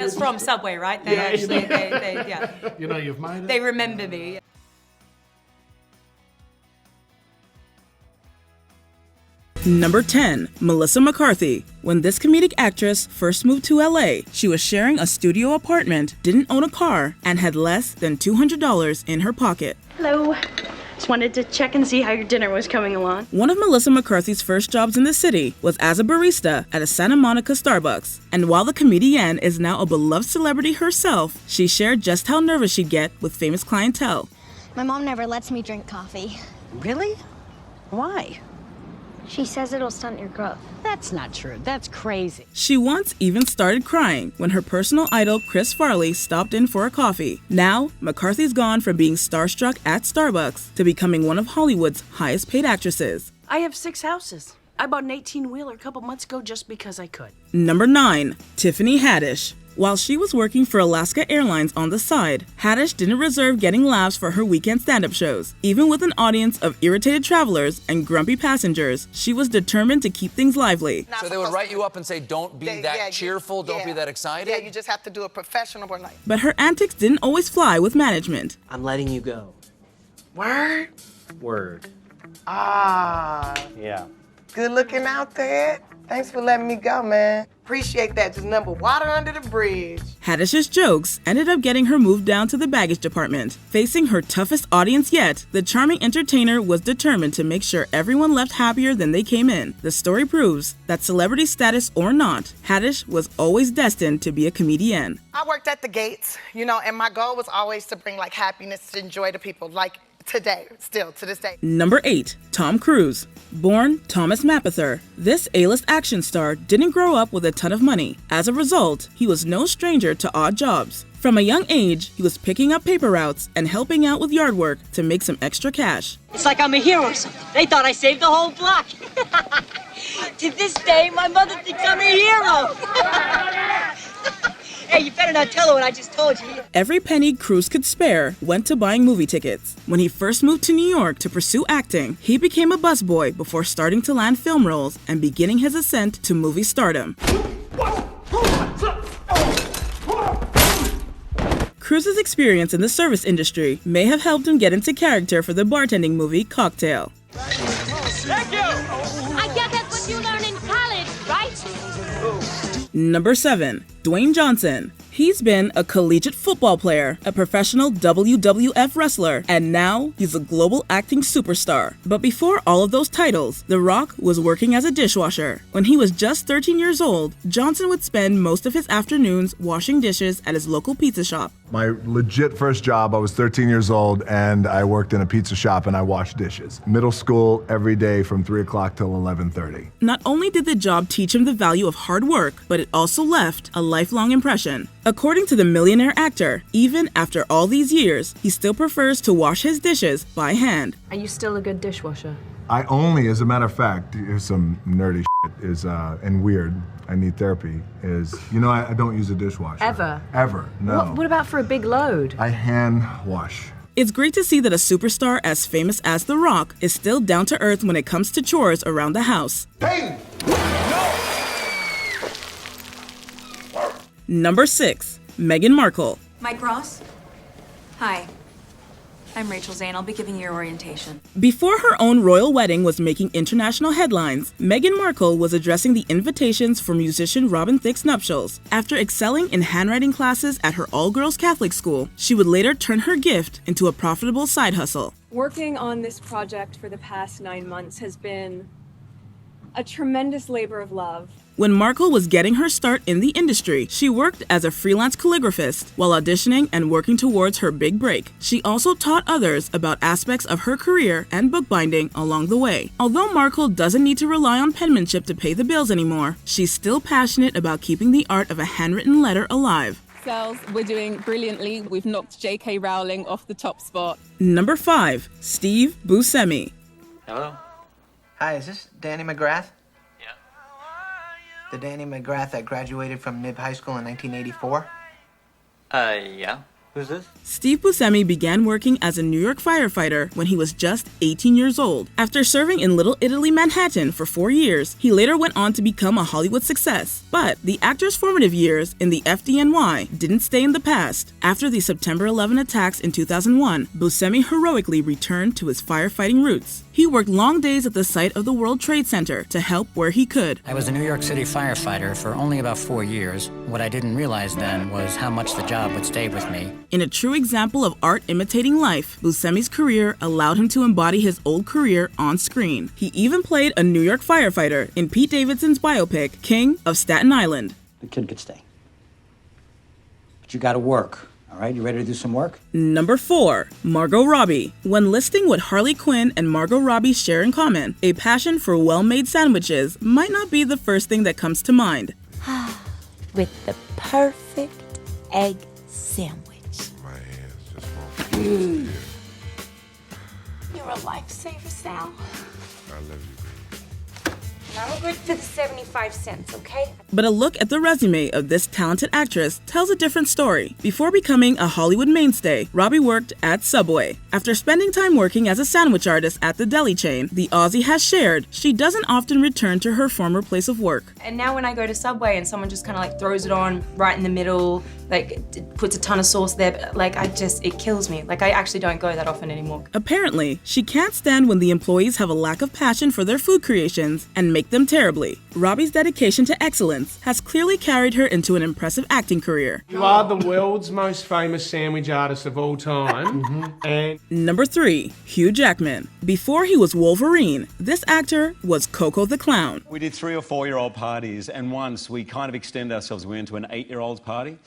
That's from Subway, right? They actually, yeah. You know, you've made it. They remember me. Number 10, Melissa McCarthy. When this comedic actress first moved to LA, she was sharing a studio apartment, didn't own a car, and had less than $200 in her pocket. Hello. Just wanted to check and see how your dinner was coming along. One of Melissa McCarthy's first jobs in the city was as a barista at a Santa Monica Starbucks. And while the comedienne is now a beloved celebrity herself, she shared just how nervous she'd get with famous clientele. My mom never lets me drink coffee. Really? Why? She says it'll stunt your growth. That's not true. That's crazy. She once even started crying when her personal idol Chris Farley stopped in for a coffee. Now, McCarthy's gone from being starstruck at Starbucks to becoming one of Hollywood's highest paid actresses. I have 6 houses. I bought an 18-wheeler a couple months ago just because I could. Number 9, Tiffany Haddish. While she was working for Alaska Airlines on the side, Haddish didn't reserve getting laughs for her weekend stand-up shows. Even with an audience of irritated travelers and grumpy passengers, she was determined to keep things lively. So they would write you up and say, don't be that cheerful, don't be that excited? Yeah, you just have to do a professional one. Like. But her antics didn't always fly with management. I'm letting you go. Word? Word. Ah. Yeah. Good looking out there. Thanks for letting me go, man. Appreciate that. Just number water under the bridge. Haddish's jokes ended up getting her moved down to the baggage department. Facing her toughest audience yet, the charming entertainer was determined to make sure everyone left happier than they came in. The story proves that celebrity status or not, Haddish was always destined to be a comedienne. I worked at the gates, you know, and my goal was always to bring like happiness and joy to people, like today, still to this day. Number 8, Tom Cruise. Born Thomas Mapother, this A-list action star didn't grow up with a ton of money. As a result, he was no stranger to odd jobs. From a young age, he was picking up paper routes and helping out with yard work to make some extra cash. It's like I'm a hero or something. They thought I saved the whole block. To this day, my mother thinks I'm a hero. Hey, you better not tell her what I just told you. Every penny Cruise could spare went to buying movie tickets. When he first moved to New York to pursue acting, he became a busboy before starting to land film roles and beginning his ascent to movie stardom. Cruise's experience in the service industry may have helped him get into character for the bartending movie Cocktail. Thank you! I guess that's what you learn in college, right? Number 7, Dwayne Johnson. He's been a collegiate football player, a professional WWF wrestler, and now he's a global acting superstar. But before all of those titles, The Rock was working as a dishwasher. When he was just 13 years old, Johnson would spend most of his afternoons washing dishes at his local pizza shop. My legit first job, I was 13 years old and I worked in a pizza shop and I washed dishes. Middle school every day from 3 o'clock till 11:30. Not only did the job teach him the value of hard work, but it also left a lifelong impression. According to the millionaire actor, even after all these years, he still prefers to wash his dishes by hand. Are you still a good dishwasher? I only, as a matter of fact, here's some nerdy shit, is, and weird, I need therapy, is, you know, I don't use a dishwasher. Ever? Ever, no. What about for a big load? I hand wash. It's great to see that a superstar as famous as The Rock is still down to earth when it comes to chores around the house. Hey! Number 6, Meghan Markle. Mike Ross? Hi. I'm Rachel Zane. I'll be giving you your orientation. Before her own royal wedding was making international headlines, Meghan Markle was addressing the invitations for musician Robin Thicke's nuptials. After excelling in handwriting classes at her all-girls Catholic school, she would later turn her gift into a profitable side hustle. Working on this project for the past 9 months has been a tremendous labor of love. When Markle was getting her start in the industry, she worked as a freelance calligraphist while auditioning and working towards her big break. She also taught others about aspects of her career and bookbinding along the way. Although Markle doesn't need to rely on penmanship to pay the bills anymore, she's still passionate about keeping the art of a handwritten letter alive. Sales, we're doing brilliantly. We've knocked J.K. Rowling off the top spot. Number 5, Steve Buscemi. Hello? Hi, is this Danny McGrath? The Danny McGrath that graduated from Nib High School in 1984? Yeah. Who's this? Steve Buscemi began working as a New York firefighter when he was just 18 years old. After serving in Little Italy, Manhattan for 4 years, he later went on to become a Hollywood success. But the actor's formative years in the FDNY didn't stay in the past. After the September 11 attacks in 2001, Buscemi heroically returned to his firefighting roots. He worked long days at the site of the World Trade Center to help where he could. I was a New York City firefighter for only about 4 years. What I didn't realize then was how much the job would stay with me. In a true example of art imitating life, Buscemi's career allowed him to embody his old career on screen. He even played a New York firefighter in Pete Davidson's biopic, King of Staten Island. The kid could stay. But you gotta work, all right? You ready to do some work? Number 4, Margot Robbie. When listing what Harley Quinn and Margot Robbie share in common, a passion for well-made sandwiches might not be the first thing that comes to mind. With the perfect egg sandwich. Mm. You're a lifesaver, Sal. I love you. I'm good for the 75 cents, okay? But a look at the resume of this talented actress tells a different story. Before becoming a Hollywood mainstay, Robbie worked at Subway. After spending time working as a sandwich artist at the deli chain, the Aussie has shared she doesn't often return to her former place of work. And now when I go to Subway and someone just kind of like throws it on right in the middle, like puts a ton of sauce there, like it kills me. Like I actually don't go that often anymore. Apparently, she can't stand when the employees have a lack of passion for their food creations and make them terribly. Robbie's dedication to excellence has clearly carried her into an impressive acting career. You are the world's most famous sandwich artist of all time. And Number 3, Hugh Jackman. Before he was Wolverine, this actor was Coco the Clown. We did 3 or 4-year-old parties, and once we kind of extended ourselves. We went to an 8-year-old's party.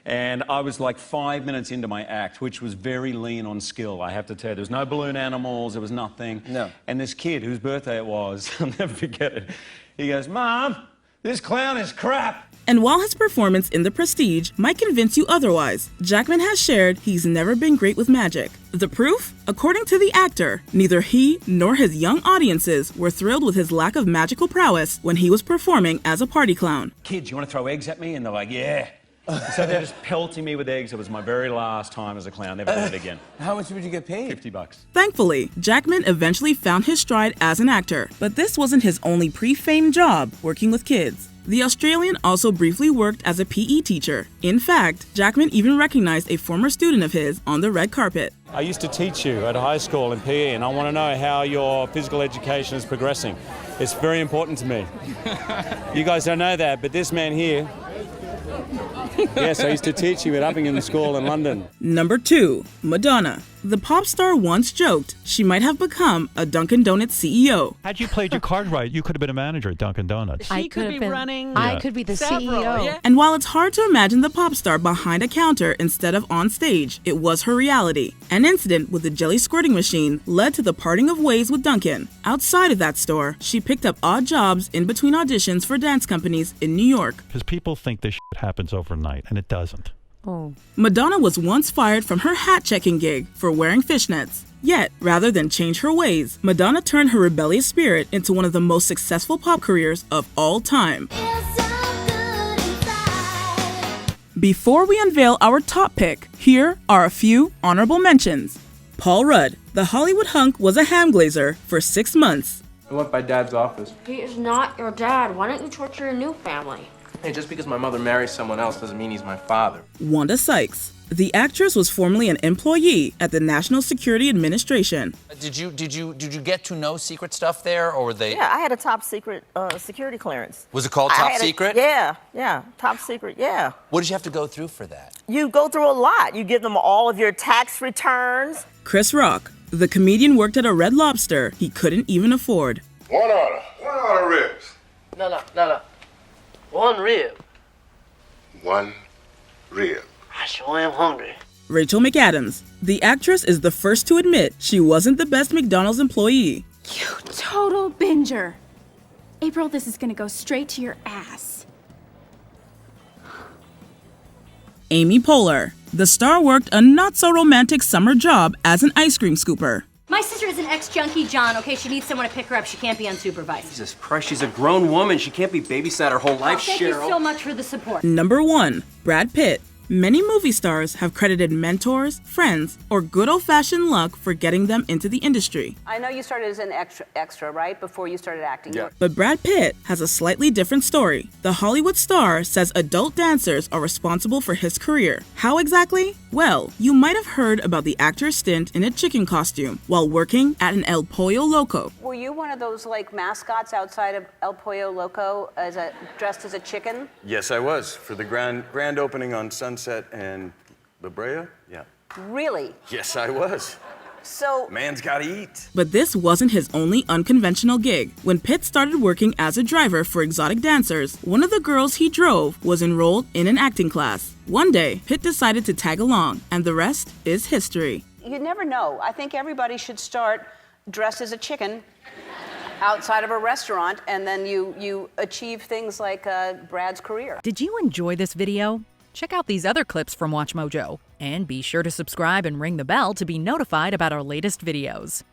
And I was like 5 minutes into my act, which was very lean on skill, I have to tell you. There was no balloon animals, there was nothing. No. And this kid, whose birthday it was, I'll never forget it, he goes, "Mom, this clown is crap." And while his performance in The Prestige might convince you otherwise, Jackman has shared he's never been great with magic. The proof? According to the actor, neither he nor his young audiences were thrilled with his lack of magical prowess when he was performing as a party clown. "Kids, you want to throw eggs at me?" And they're like, "Yeah." So they're just pelting me with eggs. It was my very last time as a clown. Never did it again. How much would you get paid? $50. Thankfully, Jackman eventually found his stride as an actor, but this wasn't his only pre-fame job working with kids. The Australian also briefly worked as a PE teacher. In fact, Jackman even recognized a former student of his on the red carpet. "I used to teach you at high school in PE, and I want to know how your physical education is progressing. It's very important to me." You guys don't know that, but this man here, yes, I used to teach him at Uppingham School in London. Number 2, Madonna. The pop star once joked she might have become a Dunkin' Donuts CEO. Had you played your card right, you could have been a manager at Dunkin' Donuts. She could be running. I could be the CEO. Yeah. And while it's hard to imagine the pop star behind a counter instead of on stage, it was her reality. An incident with the jelly squirting machine led to the parting of ways with Dunkin'. Outside of that store, she picked up odd jobs in between auditions for dance companies in New York. Because people think this shit happens overnight, and it doesn't. Oh. Madonna was once fired from her hat-checking gig for wearing fishnets. Yet, rather than change her ways, Madonna turned her rebellious spirit into one of the most successful pop careers of all time. Before we unveil our top pick, here are a few honorable mentions. Paul Rudd. The Hollywood hunk was a ham glazer for 6 months. I went by Dad's office. He is not your dad. Why don't you torture your new family? Hey, just because my mother marries someone else doesn't mean he's my father. Wanda Sykes. The actress was formerly an employee at the National Security Administration. Did you get to know secret stuff there, or were they? Yeah, I had a top secret security clearance. Was it called top secret? Yeah, top secret, yeah. What did you have to go through for that? You go through a lot. You give them all of your tax returns. Chris Rock. The comedian worked at a Red Lobster he couldn't even afford. One order ribs. No. One rib. One rib. I sure am hungry. Rachel McAdams. The actress is the first to admit she wasn't the best McDonald's employee. You total binger. April, this is gonna go straight to your ass. Amy Poehler. The star worked a not-so-romantic summer job as an ice cream scooper. My sister is an ex-junkie, John, okay? She needs someone to pick her up. She can't be unsupervised. Jesus Christ, she's a grown woman. She can't be babysat her whole life, Thank Cheryl. you so much for the support. Number 1, Brad Pitt. Many movie stars have credited mentors, friends, or good old-fashioned luck for getting them into the industry. I know you started as an extra, right? Before you started acting. Yeah. But Brad Pitt has a slightly different story. The Hollywood star says adult dancers are responsible for his career. How exactly? Well, you might have heard about the actor's stint in a chicken costume while working at an El Pollo Loco. Were you one of those like mascots outside of El Pollo Loco dressed as a chicken? Yes, I was, for the grand opening on Sunset and La Brea. Yeah. Really? Yes, I was. So man's gotta eat. But this wasn't his only unconventional gig. When Pitt started working as a driver for exotic dancers, one of the girls he drove was enrolled in an acting class. One day, Pitt decided to tag along, and the rest is history. you never know. I think everybody should start dressed as a chicken outside of a restaurant, and then you achieve things like Brad's career. Did you enjoy this video? Check out these other clips from WatchMojo, and be sure to subscribe and ring the bell to be notified about our latest videos.